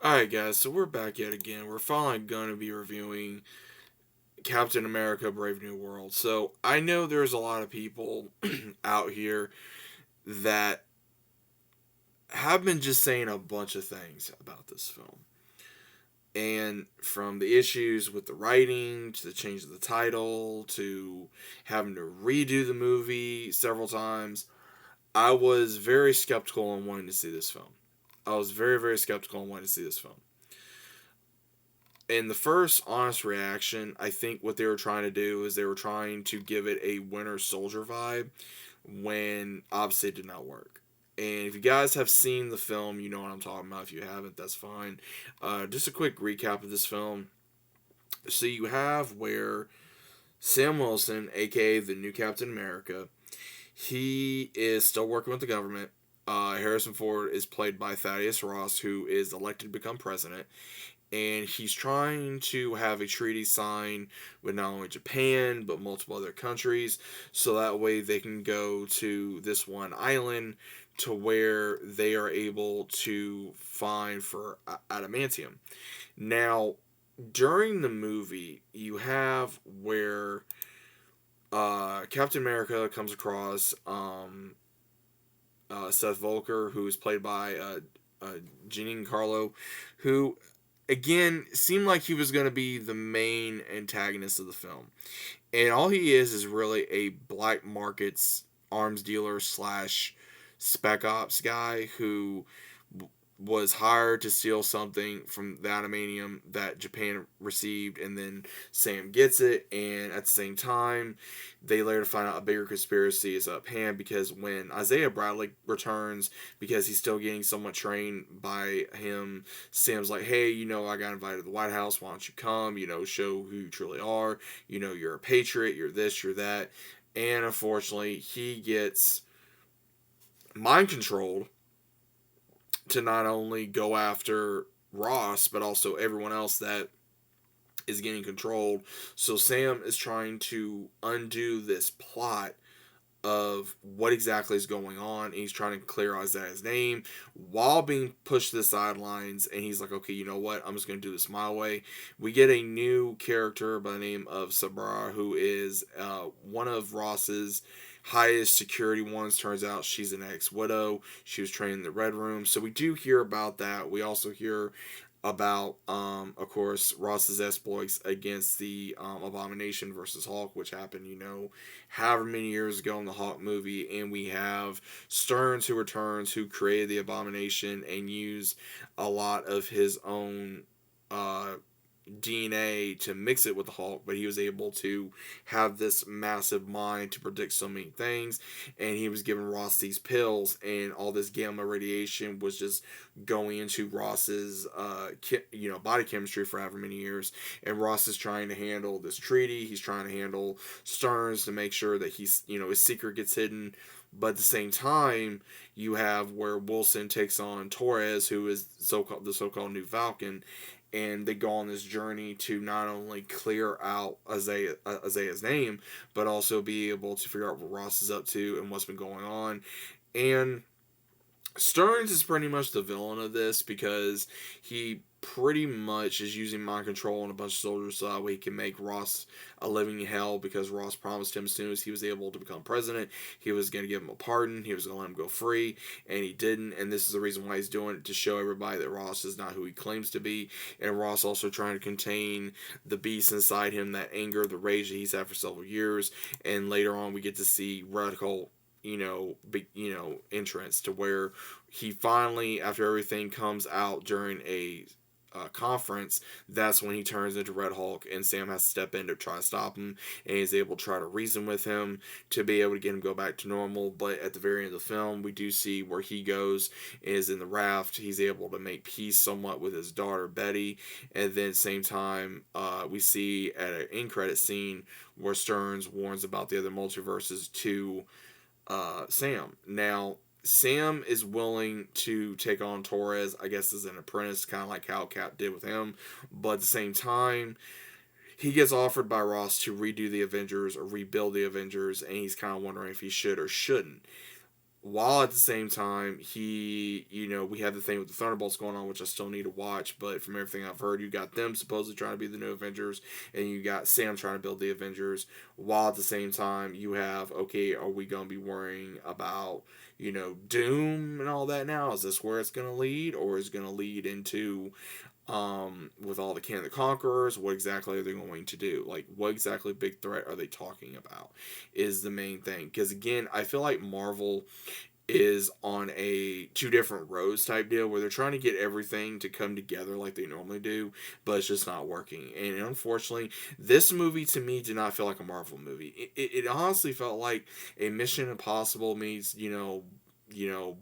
Alright, guys, so we're back yet again. We're finally going to be reviewing Captain America Brave New World. So I know there's a lot of people out here that have been just saying a bunch of things about this film. And from the issues with the writing, to the change of the title, to having to redo the movie several times, I was very skeptical on wanting to see this film. I was very, very skeptical on wanting to see this film. In the first honest reaction, I think what they were trying to do is they were trying to give it a Winter Soldier vibe when obviously it did not work. And if you guys have seen the film, you know what I'm talking about. If you haven't, that's fine. Just a quick recap of this film. So you have where Sam Wilson, aka the new Captain America, he is still working with the government. Harrison Ford is played by Thaddeus Ross, who is elected to become president, and he's trying to have a treaty signed with not only Japan but multiple other countries, so that way they can go to this one island to where they are able to find for adamantium. Now, during the movie, you have where Captain America comes across Seth Volker, who is played by Giancarlo, who again seemed like he was going to be the main antagonist of the film, and all he is really a black markets arms dealer slash spec ops guy who was hired to steal something from the adamantium that Japan received, and then Sam gets it, and at the same time, they later find out a bigger conspiracy is up hand because when Isaiah Bradley returns, because he's still getting somewhat trained by him, Sam's like, hey, I got invited to the White House, why don't you come, show who you truly are, you're a patriot, you're this, you're that, and unfortunately, he gets mind controlled to not only go after Ross, but also everyone else that is getting controlled. So Sam is trying to undo this plot of what exactly is going on. And he's trying to clear Isaiah's name while being pushed to the sidelines. And he's like, okay, you know what? I'm just going to do this my way. We get a new character by the name of Sabra, who is one of Ross's highest security ones. Turns out she's an ex-widow. She was trained in the Red Room. So we do hear about that. We also hear about, of course, Ross's exploits against the Abomination versus Hulk, which happened, however many years ago in the Hulk movie. And we have Stearns, who returns, who created the Abomination and used a lot of his own DNA to mix it with the Hulk, but he was able to have this massive mind to predict so many things. And he was giving Ross these pills, and all this gamma radiation was just going into Ross's, body chemistry for however many years. And Ross is trying to handle this treaty. He's trying to handle Stearns to make sure that his secret gets hidden. But at the same time, you have where Wilson takes on Torres, who is the so-called New Falcon, and they go on this journey to not only clear out Isaiah's name, but also be able to figure out what Ross is up to and what's been going on. And Stearns is pretty much the villain of this because he pretty much is using mind control on a bunch of soldiers so that way he can make Ross a living hell, because Ross promised him as soon as he was able to become president, he was going to give him a pardon, he was going to let him go free, and he didn't. And this is the reason why he's doing it, to show everybody that Ross is not who he claims to be. And Ross also trying to contain the beast inside him, that anger, the rage that he's had for several years. And later on we get to see Red Hulk, big, entrance, to where he finally, after everything comes out during a conference, that's when he turns into Red Hulk, and Sam has to step in to try to stop him, and he's able to try to reason with him to be able to get him go back to normal. But at the very end of the film, we do see where he goes is in the raft. He's able to make peace somewhat with his daughter Betty, and then at the same time, we see at an end credit scene where Stearns warns about the other multiverses to Sam. Now, Sam is willing to take on Torres, I guess, as an apprentice, kind of like how Cap did with him. But at the same time, he gets offered by Ross to redo the Avengers or rebuild the Avengers, and he's kind of wondering if he should or shouldn't. while at the same time we have the thing with the Thunderbolts going on, which I still need to watch, but from everything I've heard, you got them supposedly trying to be the new Avengers, and you got Sam trying to build the Avengers, while at the same time you have, okay, are we going to be worrying about Doom and all that now? Is this where it's going to lead, or is it going to lead into with all the King of the Conquerors, what exactly are they going to do? Like, what exactly big threat are they talking about? Is the main thing. Because again, I feel like Marvel is on a two different roads type deal where they're trying to get everything to come together like they normally do, but it's just not working. And unfortunately, this movie to me did not feel like a Marvel movie. It honestly felt like a Mission Impossible meets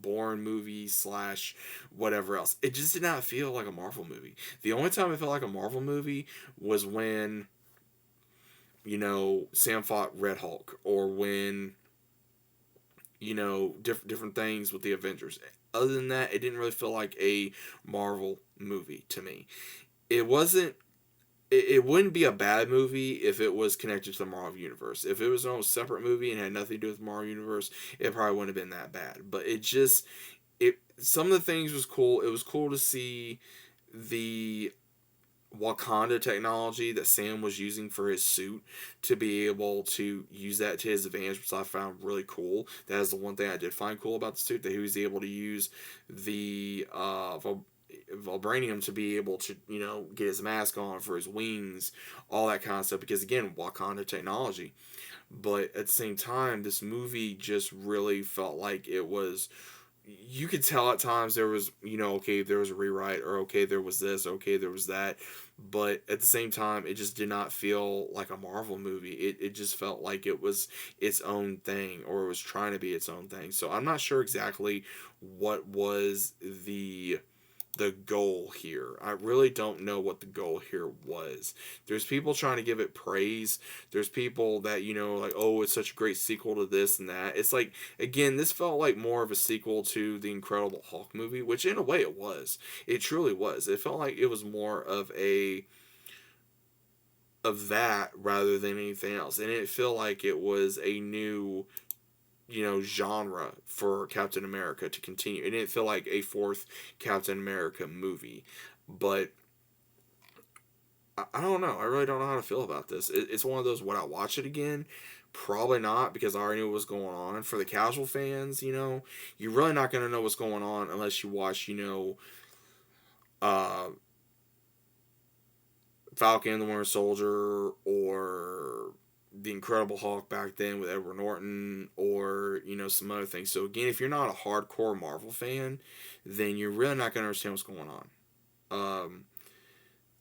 Bourne movie slash whatever else. It just did not feel like a Marvel movie. The only time it felt like a Marvel movie was when Sam fought Red Hulk, or when different things with the Avengers. Other than that, it didn't really feel like a Marvel movie to me. It wasn't. It wouldn't be a bad movie if it was connected to the Marvel Universe. If it was a separate movie and had nothing to do with the Marvel Universe, it probably wouldn't have been that bad. But it some of the things was cool. It was cool to see the Wakanda technology that Sam was using for his suit, to be able to use that to his advantage, which I found really cool. That is the one thing I did find cool about the suit, that he was able to use the vibranium to be able to get his mask on for his wings, all that kind of stuff. Because again, Wakanda technology. But at the same time, this movie just really felt like it was, you could tell at times there was, okay, there was a rewrite, or okay, there was this, okay, there was that. But at the same time, it just did not feel like a Marvel movie. It just felt like it was its own thing, or it was trying to be its own thing. So I'm not sure exactly what was the goal here. I really don't know what the goal here was. There's people trying to give it praise. There's people that, like, oh, it's such a great sequel to this and that. It's like, again, this felt like more of a sequel to the Incredible Hulk movie, which in a way it was. It truly was. It felt like it was more of that rather than anything else. And it felt like it was a new genre for Captain America to continue. It didn't feel like a fourth Captain America movie. But I don't know. I really don't know how to feel about this. It's one of those, would I watch it again? Probably not, because I already knew what was going on. For the casual fans, you're really not going to know what's going on unless you watch, uh, Falcon and the Winter Soldier, or the Incredible Hulk back then with Edward Norton, or some other things. So again, if you're not a hardcore Marvel fan, then you're really not going to understand what's going on.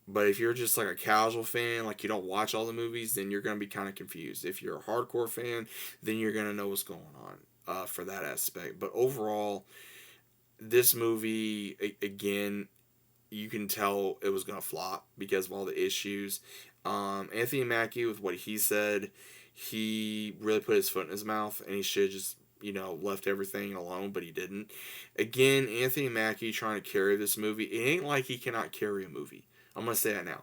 But if you're just like a casual fan, like you don't watch all the movies, then you're going to be kind of confused. If you're a hardcore fan, then you're going to know what's going on for that aspect. But overall, this movie, again, you can tell it was going to flop because of all the issues. Anthony Mackie, with what he said, he really put his foot in his mouth, and he should have just left everything alone, but he didn't. Again, Anthony Mackie trying to carry this movie. It ain't like he cannot carry a movie. I'm going to say that now.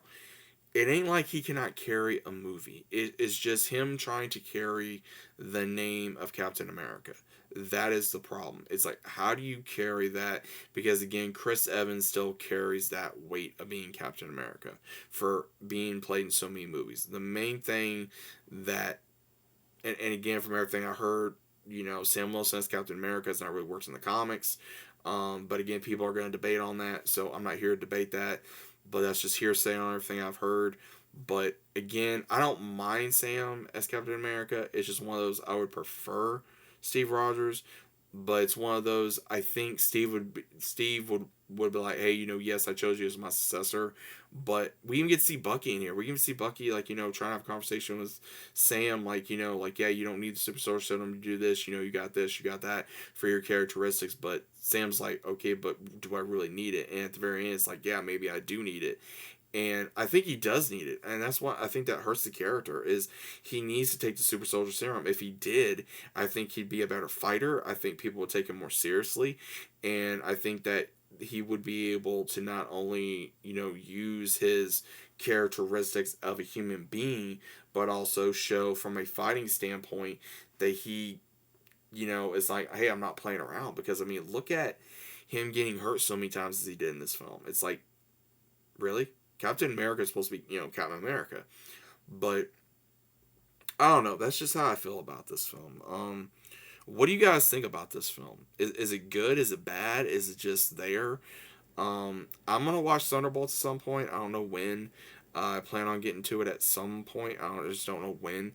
It ain't like he cannot carry a movie. It's just him trying to carry the name of Captain America. That is the problem. It's like, how do you carry that? Because again, Chris Evans still carries that weight of being Captain America for being played in so many movies. The main thing that, and again, from everything I heard, Sam Wilson as Captain America has not really worked in the comics. But again, people are going to debate on that, so I'm not here to debate that. But that's just hearsay on everything I've heard. But again, I don't mind Sam as Captain America. It's just one of those, I would prefer Steve Rogers. But it's one of those, I think Steve would be like, hey, yes, I chose you as my successor. But we even get to see Bucky in here. We can see Bucky, like, trying to have a conversation with Sam, like, like, yeah, you don't need the super soldier serum to do this, you got this, you got that for your characteristics. But Sam's like, okay, but do I really need it? And at the very end, it's like, yeah, maybe I do need it. And I think he does need it, and that's why I think that hurts the character, is he needs to take the super soldier serum. If he did, I think he'd be a better fighter. I think people would take him more seriously, and I think that he would be able to not only use his characteristics of a human being, but also show from a fighting standpoint that he it's like, hey, I'm not playing around, because I mean, look at him getting hurt so many times as he did in this film. It's like, really? Captain America is supposed to be, Captain America. But I don't know. That's just how I feel about this film. What do you guys think about this film? Is it good? Is it bad? Is it just there? I'm gonna watch Thunderbolts at some point. I don't know when. I plan on getting to it at some point. I just don't know when.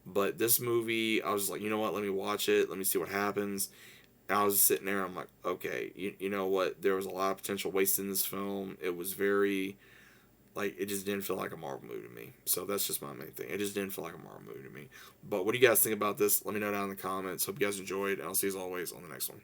But this movie, I was like, you know what? Let me watch it. Let me see what happens. And I was just sitting there. I'm like, okay, you know what? There was a lot of potential waste in this film. It was very, like, it just didn't feel like a Marvel movie to me. So that's just my main thing. It just didn't feel like a Marvel movie to me. But what do you guys think about this? Let me know down in the comments. Hope you guys enjoyed. And I'll see you as always on the next one.